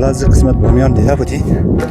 قبلا از قسمت بامیان دیده بودید.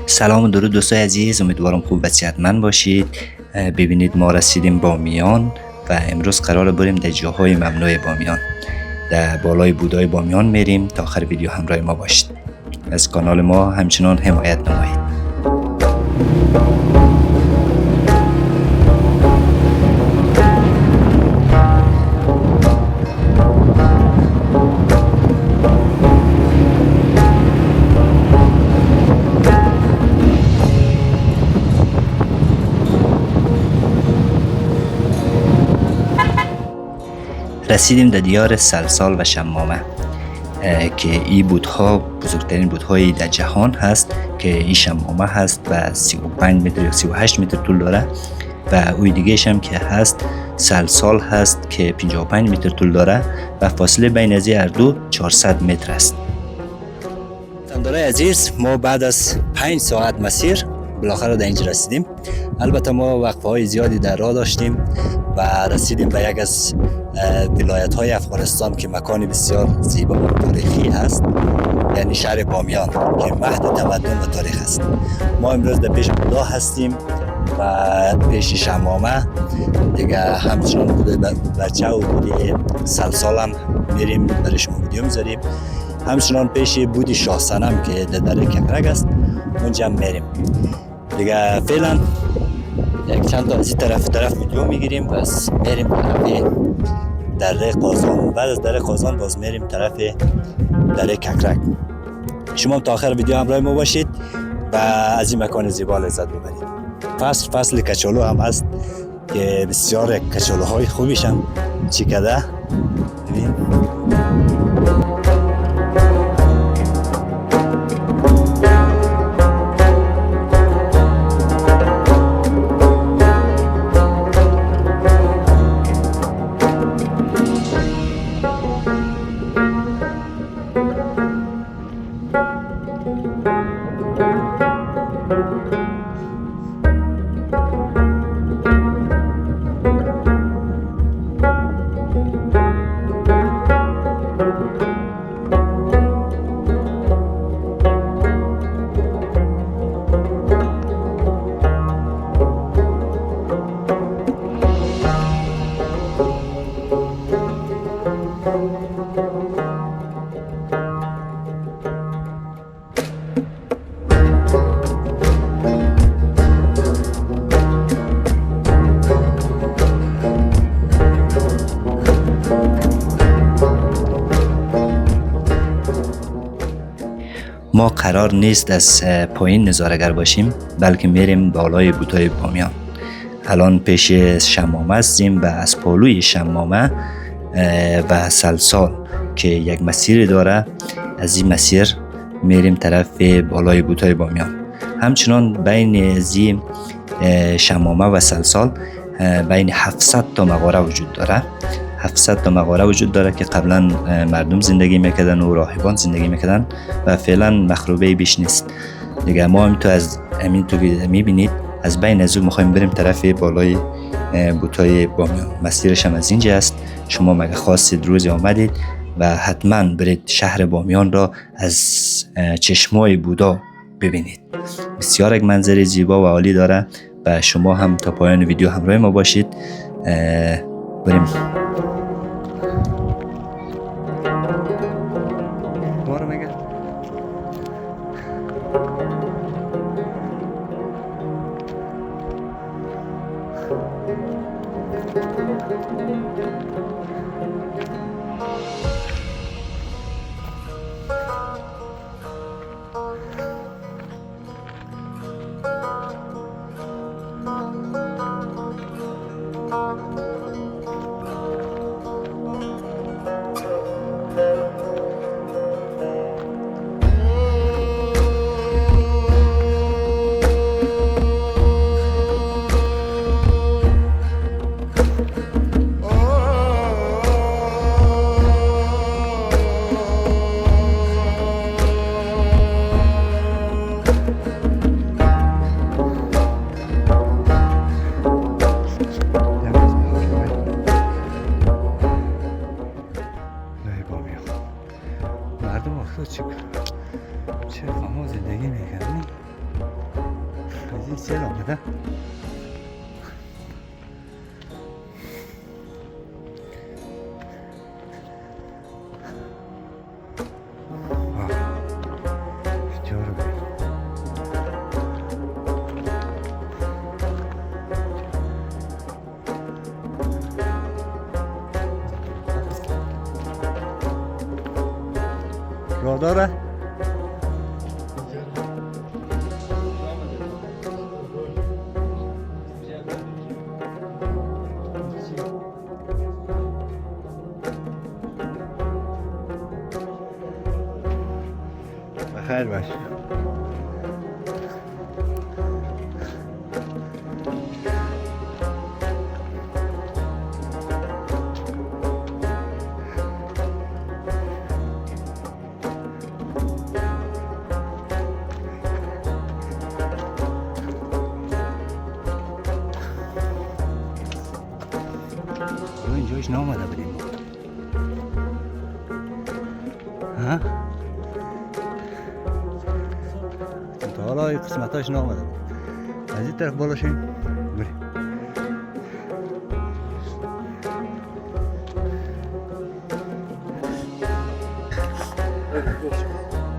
سلام و درود دوستای عزیز، امیدوارم خوب و صحتمند باشید. ببینید ما رسیدیم بامیان و امروز قراره بریم در جاهای ممنوع بامیان، در بالای بودای بامیان میریم. تا آخر ویدیو همراه ما باشید. از کانال ما همچنان حمایت نمایید. رسیدیم در دیار سلسال و شمامه که این بودها بزرگترین بودهای در جهان هست، که این شمامه هست و 35 متر یا 38 متر طول داره و اوی دیگهش هم که هست سلسال هست که 55 متر طول داره و فاصله بین از هر دو 400 متر است. تندارای عزیز، ما بعد از 5 ساعت مسیر بالاخره در اینجا رسیدیم. البته ما وقفه های زیادی در راه داشتیم و رسیدیم به یک از ولایت های افغانستان که مکانی بسیار زیبا و تاریخی هست، یعنی شهر بامیان که مهد تمدن و تاریخ است. ما امروز در پیش بودا هستیم و پیش شمامه دیگه، همچنان بوده بچه و بودی سلسال هم میریم برای شما ویدیو میذاریم. همچنان پیش بودی شاه صنم که در ککرک است، اونجا هم میریم دیگه. فعلا یک چند تا از این طرف ویدیو میگیریم، بس میریم طرف دره قازان. بعد از دره قازان باز میریم طرف دره ککرک. شما تا آخر ویدیو همراه ما باشید و از این مکان زیبا لذت ببرید. فصل کچالو هم هست که بسیار کچالوهای خوبیش هم چیکده. ببین ما قرار نیست از پایین نظاره‌گر باشیم، بلکه میریم بالای بودای بامیان. الان پیش شمامه هستیم و از پالوی شمامه و سلسال که یک مسیر داره، از این مسیر میریم طرف بالای بودای بامیان. همچنان بین زی شمامه و سلسال بین 700 تا مغاره وجود داره. 700 تا مغاره وجود داره که قبلا مردم زندگی میکردن و راهبان زندگی میکردن و فعلا مخروبه بیش نیست دیگه. ما هم تو از امین تو میبینید از بین از اون میخوایم بریم طرف بالای بوتای بامیان. مسیرش هم از اینجا است. شما مگه خواستید روزی آمدید و حتما برید شهر بامیان را از چشمای بودا ببینید. بسیار یک منظره زیبا و عالی داره و شما هم تا پایان ویدیو همراه ما باشید. بریم. مردم آخر چه فهمو زندگی میکنی؟ از این سیل آمده اینجا رو ببین. راه داره؟ بخیر باش. اینجاش نامده بودیم ها؟ تا حالا این قسمتاش نامده بود. از این طرف بالا شیم بریم.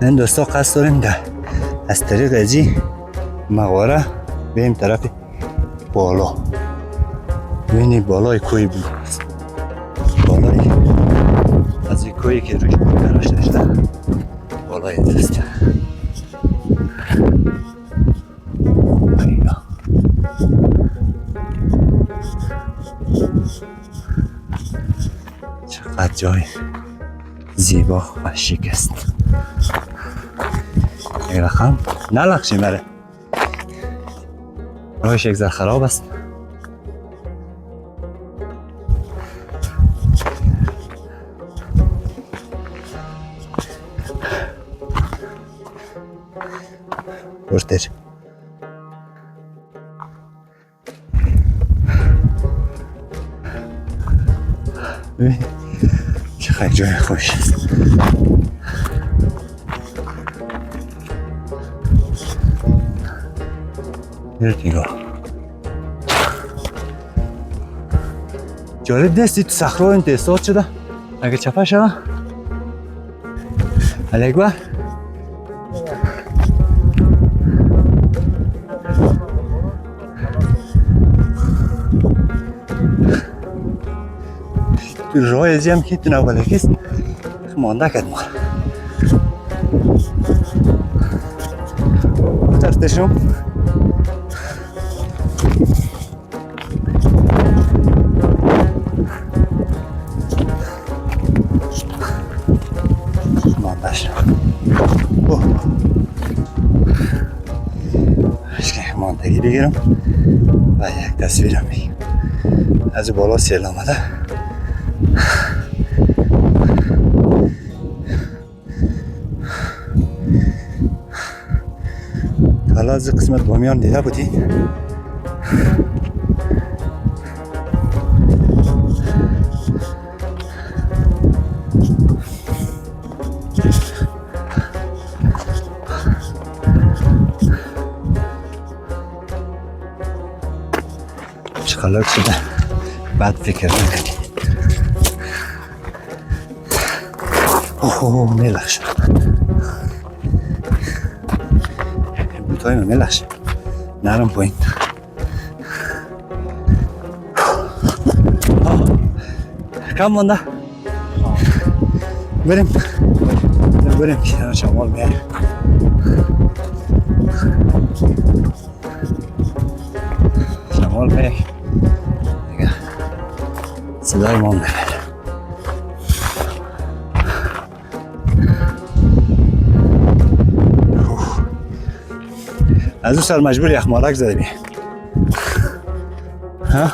این دوستا قصد داریم در از طریق ازی مغاره بریم طرف بالا. ببینید بالای کوی بود، بالای از این کویی که روش بود براش داشته بالای دسته چقدر جای زیبا و شیک است. این رقم نلخشی مره راهش یک ذره خراب است. برتر ببین چقدر جای خوش است. نگاه جالب دستی تو صخره این دستات شده. اگه چپه شده علی اکبر تو راه ازی هم که تو نوبلکیست مانده کرد ما ترتشم ماندهش اشکه ماندگی بگیرم و یک تصویرم بگیرم. از بالا سیل آمده حالا از قسمت بامیان دیده بودی؟ خلاق شده بعد فکر نکنی. اوه میلخش بوتای من میلخش نرم پایین. کم مانده بریم که شمال میاریم. شمال میاریم دیگه صدای ما میبره. از اون سال مجبور یخمالک زده بیم. ها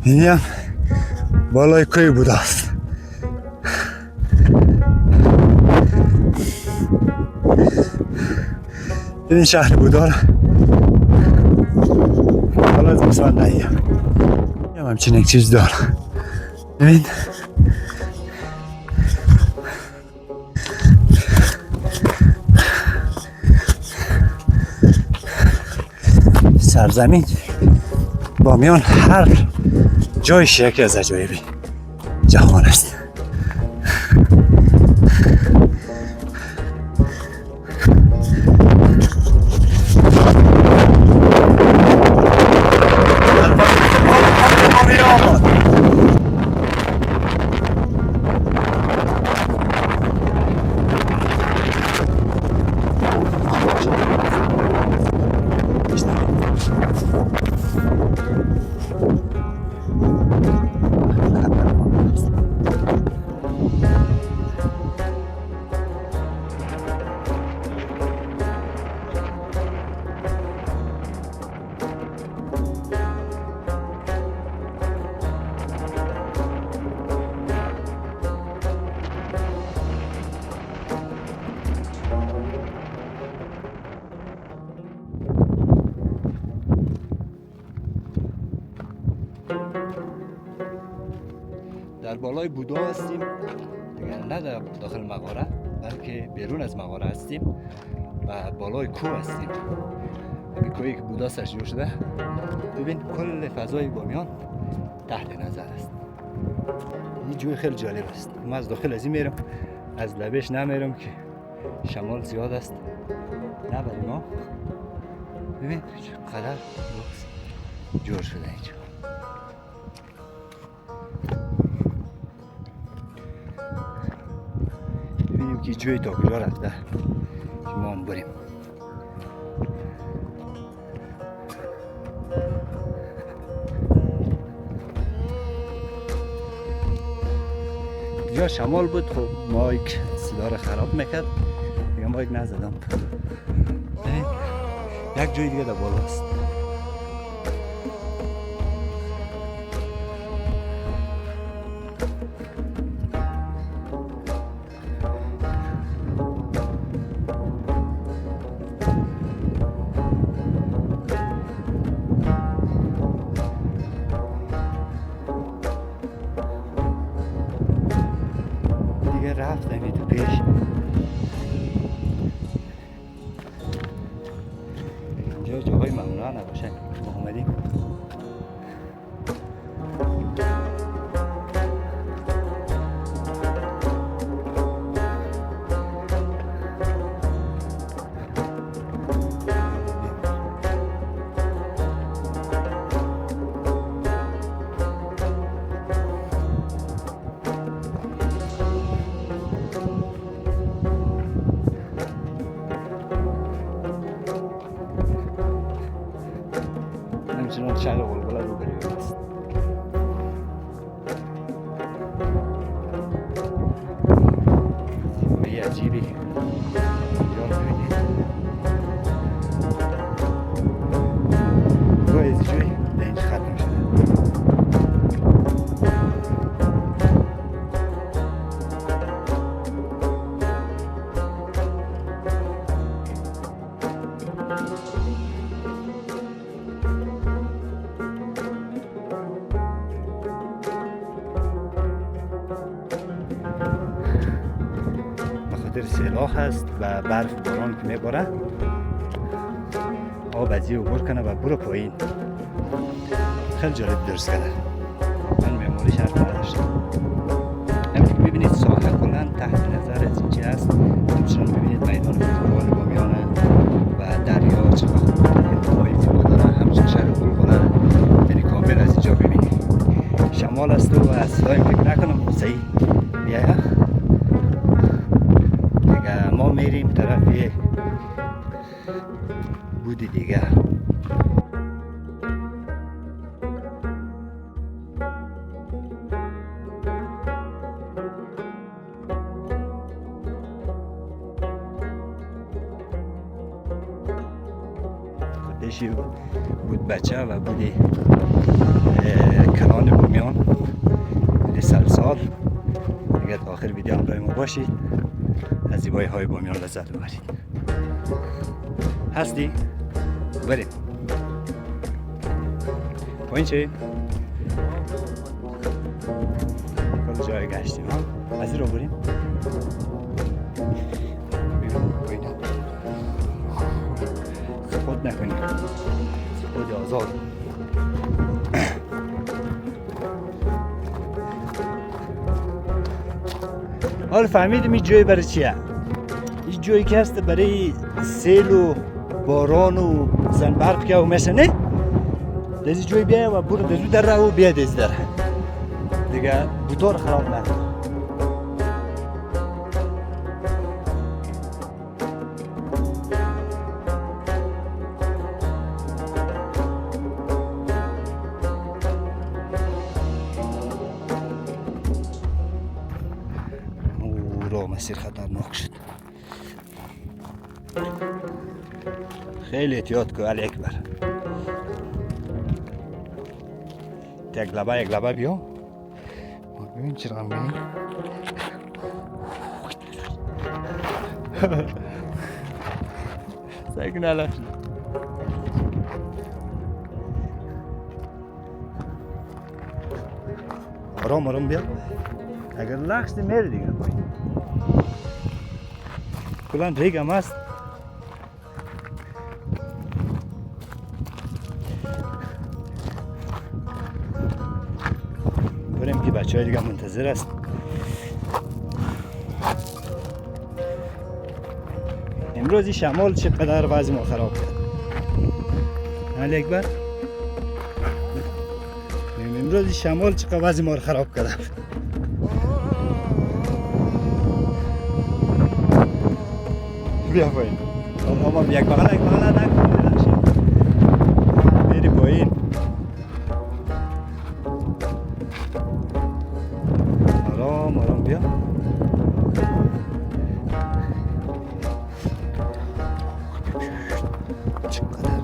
اینیم بالای کوی بوده است. این شهر بودار حالا از بسمت نهیم همچین یک چیز دار. ببین سرزمین بامیان هر جایش یکی از عجایب جهان است. در بالای بودا هستیم دیگر، نه در داخل مغاره بلکه بیرون از مغاره هستیم و بالای کوه هستیم. همین کوهی که بودا سرش جور شده. ببین کل فضای بامیان تحت نظر است. این جوی خیلی جالب است. من از داخل از این میرم، از لبش نمیرم که شمال زیاد است نه برای ما. ببین چقدر جور شده اینجا. ببینیم که جوی تا کجا رفته که ما هم بریم. یا شمال بود خب مایک صدا رو خراب میکرد دیگه مایک نزدم. یک جای دیگه در بالا است. رفتم تو پیش اینجا جاهای ممنوع نباشه ما اومدیم. همچنان شهر غلغله رو بریم است. زیبایی عجیبی اینجا سیلاب هست و برف باران که میباره آب از این عبور کنه و برو پایین. خیلی جالب درست کرده. من معمولیش حرف نداشتم. همین که ببینید ساحه کلا تحت نظر از اینجا هست. همچنان ببینید میدان فوتبال بامیانه و دریا چقدر هوای زیبا داره. همچنان شهر غلغله یعنی کامل از اینجا ببینید. شمال است و صدای فکر نکنم صحیح بیایه. دیگه ما میریم طرف بودی دیگه. خودشی بود بچه و بودی کلان بامیان، بودی سلسال. دیگه تا آخر ویدیو همراه ما باشید، از زیبایی های بامیان لذت ببرید. هستی؟ بریم پایین چه؟ کل جای گشتیم ها؟ از این رو بریم؟ پایین خود نکنیم، خود آزاد. حالا فهمیدیم این جای برای چیه؟ این جایی که هست برای سیل و باران و زن برف که و مثل نه دزی جوی بیای و برو دزو در رو بیای دزی در دیگه بوتار خراب نکن. او مسیر خطرناک شد. خیلی احتیاط کن علی اکبر. یک لبه بیا. ببین چرا میگی؟ ساکن علف. آرام بیا. اگر لختی میره دیگه پایین. کلان ریگ هم هست. بریم که بچه های دیگه منتظر است. امروزی شمال چقدر وضع ما خراب کرد. علی اکبر امروزی شمال چقدر وضع ما خراب کرد. بیا پایین ماما یک بغل نکن میری پایین. آرام بیا. چقدر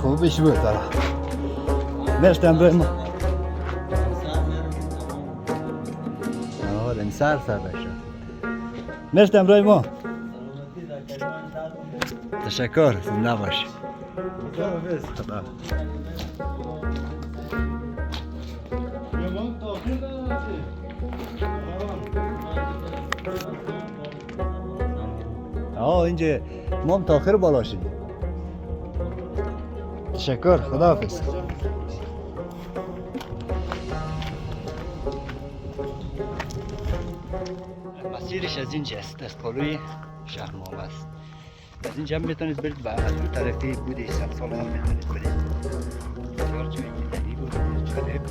خوبش بود داره. مرسی همراه ما. آره سر بشه. مرسی همراه ما. تشکر، زنده باشی. خدا. اینجا ما تا آخر بالا شدیم. تشکر، خداحافظ. مسیرش از اینجا است، از پلوی شهر مام است. از اینجا هم میتونید برید و از اون طرفی بودی سال هم میتونید برید. بسیار جای دیدنی بود، جالب.